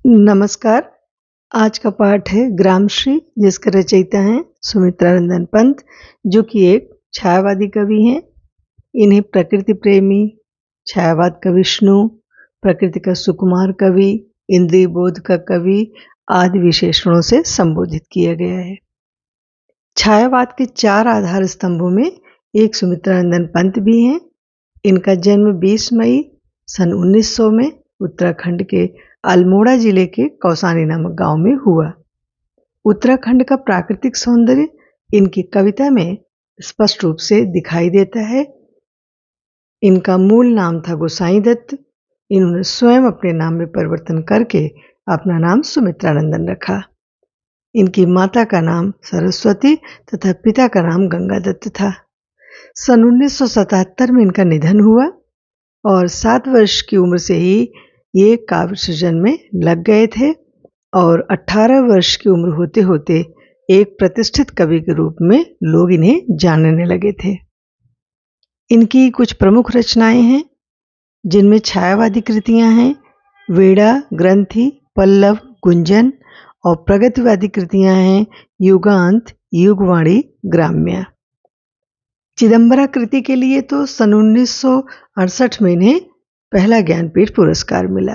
नमस्कार। आज का पाठ है ग्रामश्री, जिसके रचयिता हैं सुमित्रा नंदन पंत, जो कि एक छायावादी कवि हैं। इन्हें प्रकृति प्रेमी, छायावाद का विष्णु, प्रकृति का सुकुमार कवि, इंद्रिय बोध का कवि आदि विशेषणों से संबोधित किया गया है। छायावाद के 4 आधार स्तंभों में एक सुमित्रा नंदन पंत भी हैं। इनका जन्म 20 मई सन 1900 में उत्तराखंड के अल्मोड़ा जिले के कौसानी नामक गांव में हुआ। उत्तराखंड का प्राकृतिक सौंदर्य इनकी कविता में स्पष्ट रूप से दिखाई देता है। इनका मूल नाम था गोसाई दत्त। इन्होंने स्वयं अपने नाम में परिवर्तन करके अपना नाम सुमित्रा नंदन रखा। इनकी माता का नाम सरस्वती तथा पिता का नाम गंगा दत्त था। सन 1977 में इनका निधन हुआ और 7 वर्ष की उम्र से ही ये काव्य सृजन में लग गए थे और 18 वर्ष की उम्र होते होते एक प्रतिष्ठित कवि के रूप में लोग इन्हें जानने लगे थे। इनकी कुछ प्रमुख रचनाएं हैं, जिनमें छायावादी कृतियां हैं वेड़ा, ग्रंथि, पल्लव, गुंजन, और प्रगतिवादी कृतियां हैं युगांत, युगवाणी, ग्राम्य। चिदंबरा कृति के लिए तो सन 1968 में इन्हें पहला ज्ञानपीठ पुरस्कार मिला।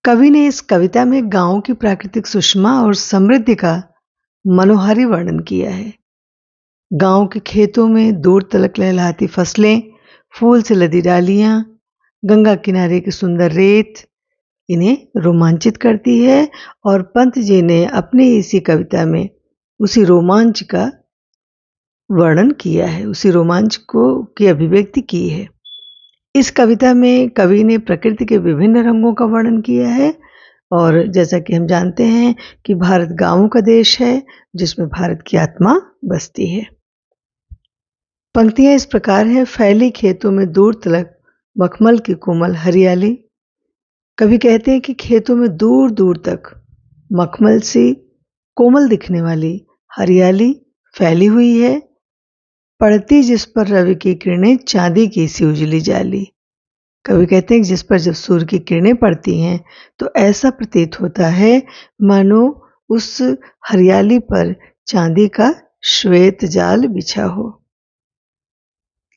कवि ने इस कविता में गांव की प्राकृतिक सुषमा और समृद्धि का मनोहारी वर्णन किया है। गांव के खेतों में दूर तलक लहलहाती फसलें, फूल से लदी डालियां, गंगा किनारे की सुंदर रेत इन्हें रोमांचित करती है और पंत जी ने अपनी इसी कविता में उसी रोमांच का वर्णन किया है, उसी रोमांच की अभिव्यक्ति की है। इस कविता में कवि ने प्रकृति के विभिन्न रंगों का वर्णन किया है और जैसा कि हम जानते हैं कि भारत गांवों का देश है, जिसमें भारत की आत्मा बसती है। पंक्तियां इस प्रकार हैं। फैली खेतों में दूर तलक मखमल की कोमल हरियाली। कवि कहते हैं कि खेतों में दूर दूर तक मखमल सी कोमल दिखने वाली हरियाली फैली हुई है, पड़ती जिस पर रवि की किरणें चांदी की सी उजली जाली। कवि कहते हैं कि जिस पर जब सूर्य की किरणें पड़ती हैं तो ऐसा प्रतीत होता है मानो उस हरियाली पर चांदी का श्वेत जाल बिछा हो।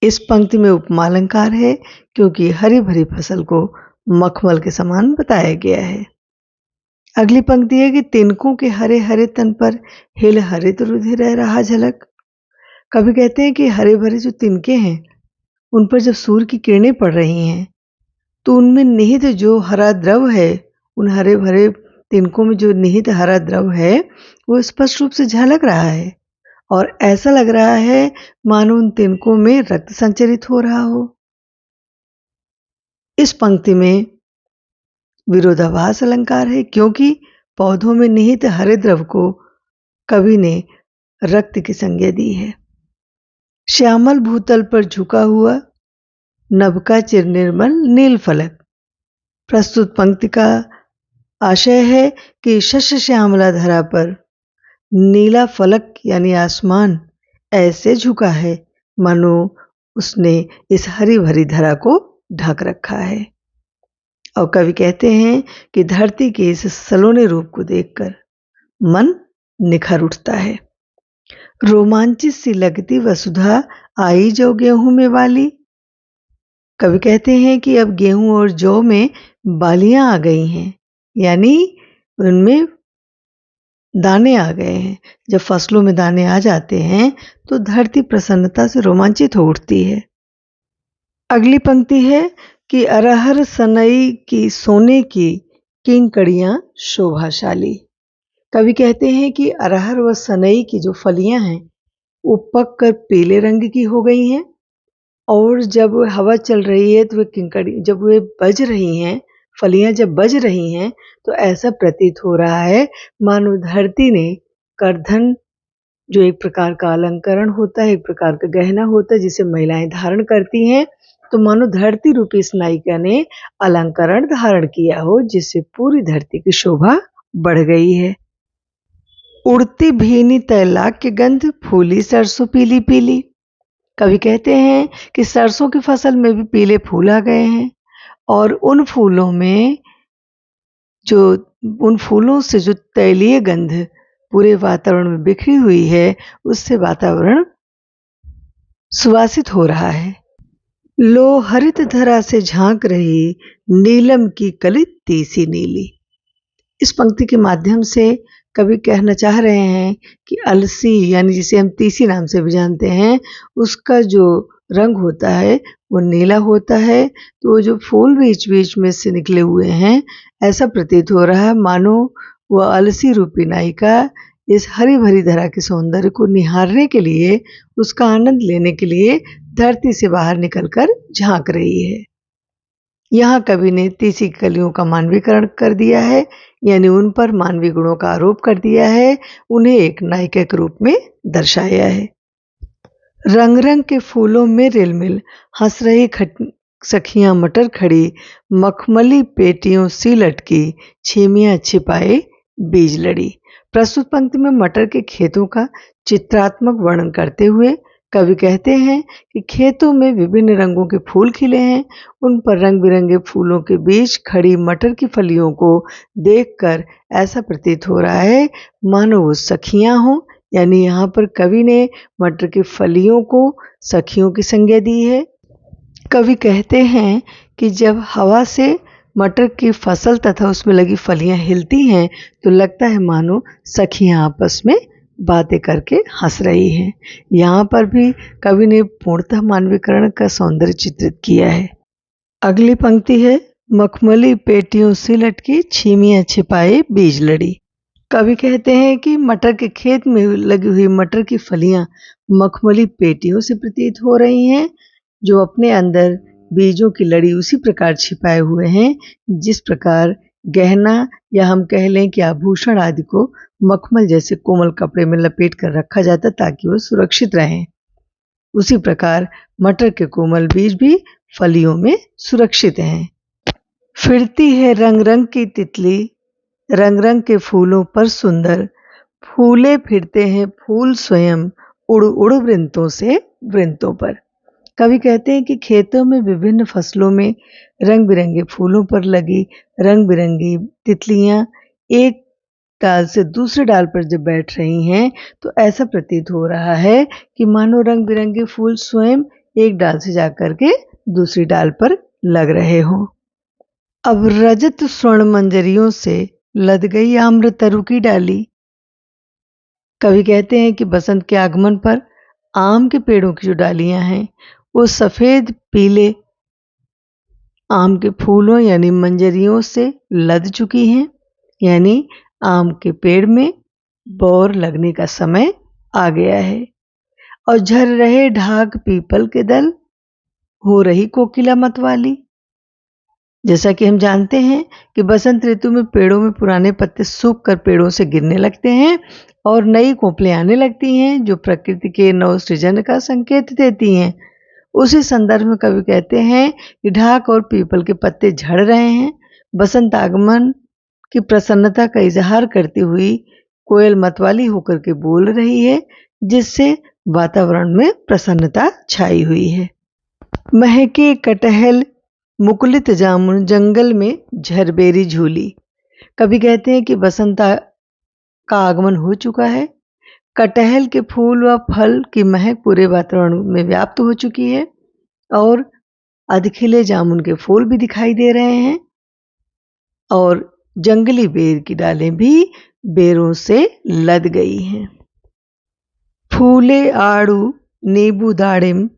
इस पंक्ति में उपमा अलंकार है, क्योंकि हरी भरी फसल को मखमल के समान बताया गया है। अगली पंक्ति है कि तिनकों के हरे हरे तन पर हिल हरित रुधिर रहा झलक। कवि कहते हैं कि हरे भरे जो तिनके हैं उन पर जब सूर्य की किरणें पड़ रही हैं तो उनमें निहित जो हरा द्रव है, उन हरे भरे तिनकों में जो निहित हरा द्रव है वो स्पष्ट रूप से झलक रहा है और ऐसा लग रहा है मानो उन तिनकों में रक्त संचरित हो रहा हो। इस पंक्ति में विरोधाभास अलंकार है, क्योंकि पौधों में निहित हरे द्रव को कवि ने रक्त की संज्ञा दी है। श्यामल भूतल पर झुका हुआ नभ का चिर निर्मल नील फलक। प्रस्तुत पंक्ति का आशय है कि शस्य श्यामला धरा पर नीला फलक यानी आसमान ऐसे झुका है मानो उसने इस हरी भरी धरा को ढक रखा है। और कवि कहते हैं कि धरती के इस सलोने रूप को देखकर मन निखर उठता है। रोमांचित सी लगती वसुधा आई जो गेहूं में वाली। कवि कहते हैं कि अब गेहूं और जौ में बालियां आ गई हैं, यानी उनमें दाने आ गए हैं। जब फसलों में दाने आ जाते हैं तो धरती प्रसन्नता से रोमांचित हो उठती है। अगली पंक्ति है कि अरहर सनई की सोने की किंकड़ियां शोभाशाली। कवि कहते हैं कि अरहर व सनई की जो फलियां हैं वो पक कर पीले रंग की हो गई हैं और जब हवा चल रही है तो वे किंकड़ी जब वे बज रही हैं, फलियां जब बज रही हैं तो ऐसा प्रतीत हो रहा है मानो धरती ने करधन, जो एक प्रकार का अलंकरण होता है, एक प्रकार का गहना होता है जिसे महिलाएं धारण करती हैं, तो मानो धरती रूपी इस नायिका ने अलंकरण धारण किया हो, जिससे पूरी धरती की शोभा बढ़ गई है। उड़ती भीनी तैलाक की गंध, फूली सरसों पीली पीली। कवि कहते हैं कि सरसों की फसल में भी पीले फूल आ गए हैं और उन फूलों में जो उन फूलों से जो तैलीय गंध पूरे वातावरण में बिखरी हुई है, उससे वातावरण सुवासित हो रहा है। लो हरित धरा से झांक रही नीलम की कली तीसी नीली। इस पंक्ति के माध्यम से कवि कहना चाह रहे हैं कि अलसी यानी जिसे हम तीसी नाम से भी जानते हैं, उसका जो रंग होता है वो नीला होता है। तो वो जो फूल बीच बीच में से निकले हुए हैं, ऐसा प्रतीत हो रहा है मानो वह अलसी रूपी नायिका इस हरी भरी धरा के सौंदर्य को निहारने के लिए, उसका आनंद लेने के लिए धरती से बाहर निकलकर झांक रही है। यहाँ कवि ने तीसी की कलियों का मानवीकरण कर दिया है, यानी उन पर मानवीय गुणों का आरोप कर दिया है, उन्हें एक नायिका के रूप में दर्शाया है। रंग रंग के फूलों में रिलमिल हंस रही सखियां मटर खड़ी, मखमली पेटियों सी लटकी, छीमियां छिपाए बीज लड़ी। प्रस्तुत पंक्ति में मटर के खेतों का चित्रात्मक वर्णन करते हुए कवि कहते हैं कि खेतों में विभिन्न रंगों के फूल खिले हैं, उन पर रंग बिरंगे फूलों के बीच खड़ी मटर की फलियों को देखकर ऐसा प्रतीत हो रहा है मानो वो सखियां हों। यानी यहाँ पर कवि ने मटर की फलियों को सखियों की संज्ञा दी है। कवि कहते हैं कि जब हवा से मटर की फसल तथा उसमें लगी फलियां हिलती हैं तो लगता है मानो सखियां आपस में बातें करके हंस रही हैं। यहाँ पर भी कवि ने पूर्णतः मानवीकरण का सौंदर्य चित्रित किया है। अगली पंक्ति है, मखमली पेटियों से लटकी छीमियां छिपाए बीज लड़ी। कवि कहते हैं कि मटर के खेत में लगी हुई मटर की फलियां मखमली पेटियों से प्रतीत हो रही हैं, जो अपने अंदर बीजों की लड़ी उसी प्रकार छिपाए हुए हैं जिस प्रकार गहना या हम कह लें कि आभूषण आदि को मखमल जैसे कोमल कपड़े में लपेट कर रखा जाता ताकि वो सुरक्षित रहें। उसी प्रकार मटर के कोमल बीज भी फलियों में सुरक्षित हैं। फिरती है रंग रंग की तितली, रंग रंग के फूलों पर सुंदर, फूले फिरते हैं फूल स्वयं, उड़ उड़ वृंतों से वृंतों पर। कवि कहते हैं कि खेतों में विभिन्न फसलों में रंग बिरंगे फूलों पर लगी रंग बिरंगी तितलियां एक डाल से दूसरे डाल पर जब बैठ रही हैं तो ऐसा प्रतीत हो रहा है कि मानो रंग बिरंगे फूल स्वयं एक डाल से जाकर के दूसरी डाल पर लग रहे हों। अब रजत स्वर्ण मंजरियों से लद गई आम्र तरु की डाली। कवि कहते हैं कि बसंत के आगमन पर आम के पेड़ों की जो डालियां हैं वो सफेद पीले आम के फूलों यानी मंजरियों से लद चुकी हैं, यानी आम के पेड़ में बौर लगने का समय आ गया है। और झर रहे ढाक पीपल के दल, हो रही कोकिला मतवाली। जैसा कि हम जानते हैं कि बसंत ऋतु में पेड़ों में पुराने पत्ते सूख कर पेड़ों से गिरने लगते हैं और नई कोपलें आने लगती हैं जो प्रकृति के नव सृजन का संकेत देती हैं। उसी संदर्भ में कवि कहते हैं कि ढाक और पीपल के पत्ते झड़ रहे हैं। बसंत आगमन की प्रसन्नता का इजहार करती हुई कोयल मतवाली होकर के बोल रही है, जिससे वातावरण में प्रसन्नता छाई हुई है। महके कटहल मुकुलित जामुन, जंगल में झरबेरी झूली। कवि कहते हैं कि बसंत का आगमन हो चुका है, कटहल के फूल व फल की महक पूरे वातावरण में व्याप्त हो चुकी है और अधखिले जामुन के फूल भी दिखाई दे रहे हैं और जंगली बेर की डालें भी बेरों से लद गई हैं। फूले आड़ू नींबू दाड़िम,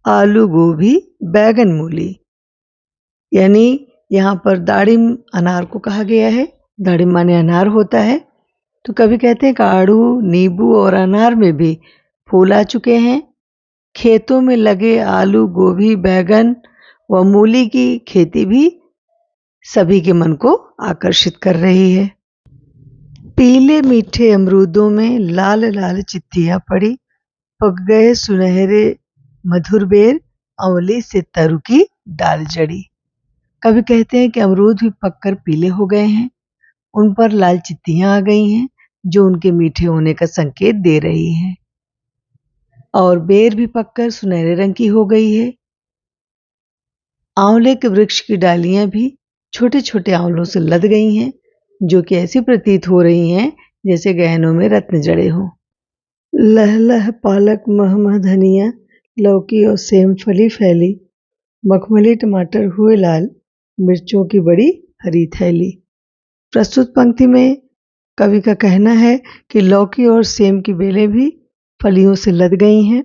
आलू गोभी बैगन मूली। यानी यहाँ पर दाड़िम अनार को कहा गया है। दाड़िम माने अनार होता है। तो कवि कहते हैं कि आड़ू नींबू और अनार में भी फूल आ चुके हैं। खेतों में लगे आलू गोभी बैगन व मूली की खेती भी सभी के मन को आकर्षित कर रही है। पीले मीठे अमरूदों में लाल लाल चित्तियां पड़ी, पक गए सुनहरे मधुर बेर, अमली से तरु की डाल जड़ी। कवि कहते हैं कि अमरूद भी पककर पीले हो गए हैं, उन पर लाल चित्तियां आ गई हैं जो उनके मीठे होने का संकेत दे रही हैं और बेर भी पककर सुनहरे रंग की हो गई है। आंवले के वृक्ष की डालियां भी छोटे छोटे आंवलों से लद गई हैं जो कि ऐसी प्रतीत हो रही हैं जैसे गहनों में रत्न जड़े हों। लह लह पालक मह मह धनिया, लौकी और सेम फली फैली, मखमली टमाटर हुए लाल, मिर्चों की बड़ी हरी थैली। प्रस्तुत पंक्ति में कवि का कहना है कि लौकी और सेम की बेलें भी फलियों से लद गई हैं,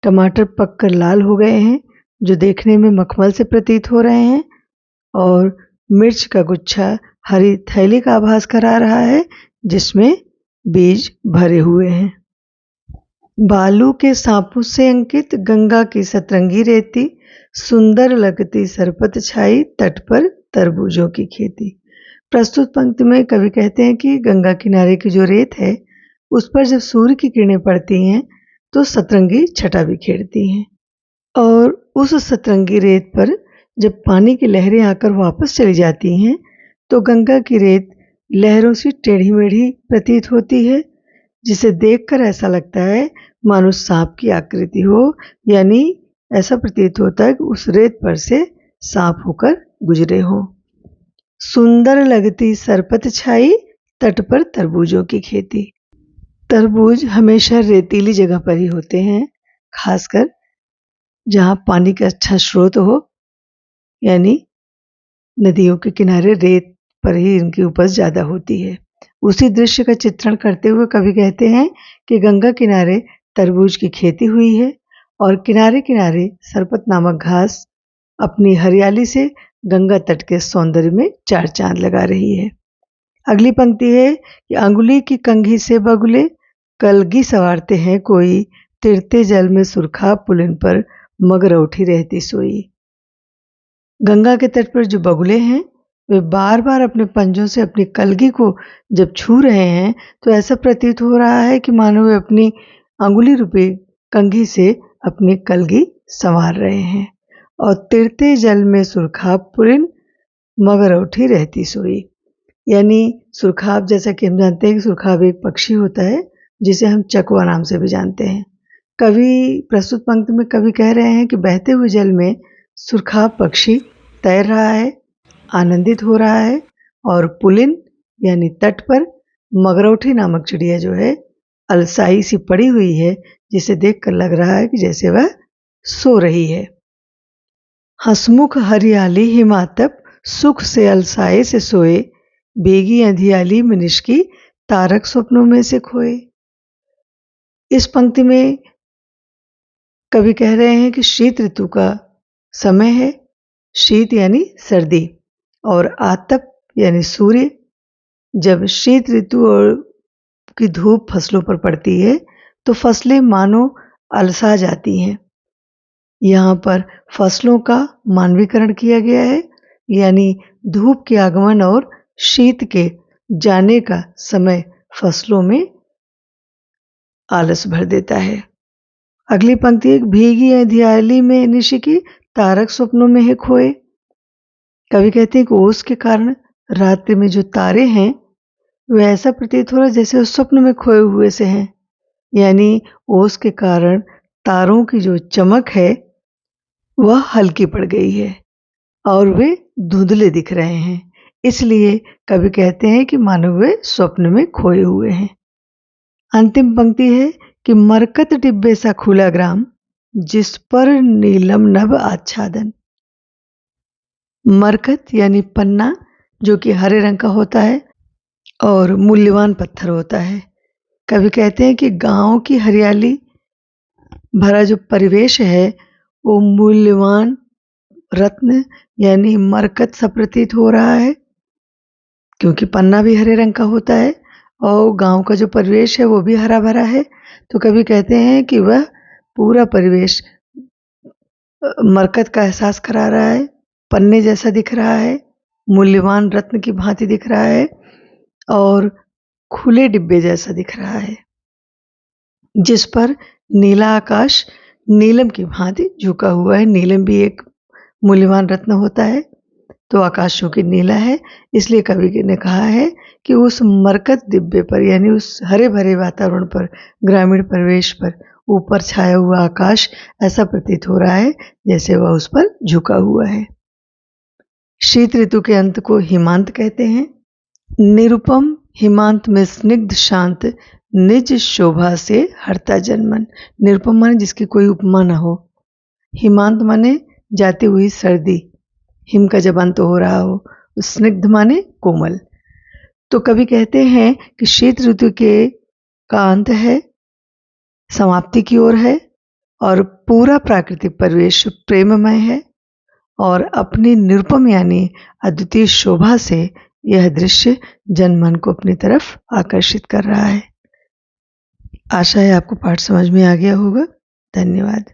टमाटर पककर लाल हो गए हैं जो देखने में मखमल से प्रतीत हो रहे हैं, और मिर्च का गुच्छा हरी थैली का आभास करा रहा है जिसमें बीज भरे हुए हैं। बालू के सांपों से अंकित गंगा की सतरंगी रेती, सुंदर लगती सरपत छाई, तट पर तरबूजों की खेती। प्रस्तुत पंक्ति में कवि कहते हैं कि गंगा किनारे की जो रेत है उस पर जब सूर्य की किरणें पड़ती हैं तो सतरंगी छटा बिखेरती हैं, और उस सतरंगी रेत पर जब पानी की लहरें आकर वापस चली जाती हैं तो गंगा की रेत लहरों से टेढ़ी मेढ़ी प्रतीत होती है, जिसे देखकर ऐसा लगता है मानो सांप की आकृति हो, यानी ऐसा प्रतीत होता है कि उस रेत पर से सांप होकर गुजरे हों। सुंदर लगती सरपत छाई, तट पर तरबूजों की खेती। तरबूज हमेशा रेतीली जगह पर ही होते हैं, खासकर जहाँ पानी का अच्छा स्रोत हो, यानी नदियों के किनारे रेत पर ही इनकी उपज ज़्यादा होती है। उसी दृश्य का चित्रण करते हुए कवि कहते हैं कि गंगा किनारे तरबूज की खेती हुई है और किनारे किनारे सरपत नामक घास अपनी हरियाली से गंगा तट के सौंदर्य में चार चांद लगा रही है। अगली पंक्ति है कि अंगुली की कंघी से बगुले, कलगी सवारते हैं कोई, तिरते जल में सुरखा, पुलिन पर मगर उठी रहती सोई। गंगा के तट पर जो बगुले हैं वे बार बार अपने पंजों से अपनी कलगी को जब छू रहे हैं तो ऐसा प्रतीत हो रहा है कि मानो वे अपनी अंगुली रूपी कंघी से अपनी कलगी संवार रहे हैं। और तिरते जल में सुरखाब पुरिन, मगर उठी रहती सोई, यानी सुरखाब, जैसा कि हम जानते हैं कि सुरखाब एक पक्षी होता है जिसे हम चकवा नाम से भी जानते हैं। कवि प्रस्तुत पंक्ति में कवि कह रहे हैं कि बहते हुए जल में सुरखाब पक्षी तैर रहा है, आनंदित हो रहा है, और पुलिन यानी तट पर मगरौठी नामक चिड़िया जो है अलसाई सी पड़ी हुई है, जिसे देखकर लग रहा है कि जैसे वह सो रही है। हंसमुख हरियाली हिमातप, सुख से अलसाए से सोए, बेगी अंधियाली में निष्की, तारक स्वप्नों में से खोए। इस पंक्ति में कवि कह रहे हैं कि शीत ऋतु का समय है, शीत यानी सर्दी, और आतप यानी सूर्य। जब शीत ऋतु और की धूप फसलों पर पड़ती है तो फसलें मानो अलसा जाती हैं। यहाँ पर फसलों का मानवीकरण किया गया है, यानी धूप के आगमन और शीत के जाने का समय फसलों में आलस भर देता है। अगली पंक्ति, एक भीगी अंधियाली में निशिकी, तारक स्वप्नों में है खोए। कवि कहते हैं कि ओस के कारण रात्रि में जो तारे हैं वे ऐसा प्रतीत हो रहा है जैसे उस स्वप्न में खोए हुए से हैं, यानी ओस के कारण तारों की जो चमक है वह हल्की पड़ गई है और वे धुंधले दिख रहे हैं, इसलिए कवि कहते हैं कि मानो वे स्वप्न में खोए हुए हैं। अंतिम पंक्ति है कि मरकत डिब्बे सा खुला ग्राम, जिस पर नीलम नभ आच्छादन। मरकत यानी पन्ना, जो कि हरे रंग का होता है और मूल्यवान पत्थर होता है। कवि कहते हैं कि गांव की हरियाली भरा जो परिवेश है वो मूल्यवान रत्न यानी मरकत सा प्रतीत हो रहा है, क्योंकि पन्ना भी हरे रंग का होता है और गांव का जो परिवेश है वो भी हरा भरा है। तो कवि कहते हैं कि वह पूरा परिवेश मरकत का एहसास करा रहा है, पन्ने जैसा दिख रहा है, मूल्यवान रत्न की भांति दिख रहा है और खुले डिब्बे जैसा दिख रहा है, जिस पर नीला आकाश नीलम की भांति झुका हुआ है। नीलम भी एक मूल्यवान रत्न होता है, तो आकाश चूंकि नीला है इसलिए कवि ने कहा है कि उस मरकत डिब्बे पर यानी उस हरे भरे वातावरण पर, ग्रामीण परिवेश पर ऊपर छाया हुआ आकाश ऐसा प्रतीत हो रहा है जैसे वह उस पर झुका हुआ है। शीत ऋतु के अंत को हिमांत कहते हैं निरुपम हिमांत में स्निग्ध शांत निज शोभा से हरता जनमन। निरुपम माने जिसकी कोई उपमा न हो, हिमांत माने जाती हुई सर्दी, हिम का जब अंत हो रहा हो, स्निग्ध माने कोमल। तो कवि कहते हैं कि शीत ऋतु का अंत है, समाप्ति की ओर है और पूरा प्राकृतिक परिवेश प्रेममय है और अपनी निरुपम यानी अद्वितीय शोभा से यह दृश्य जनमन को अपनी तरफ आकर्षित कर रहा है। आशा है आपको पाठ समझ में आ गया होगा। धन्यवाद।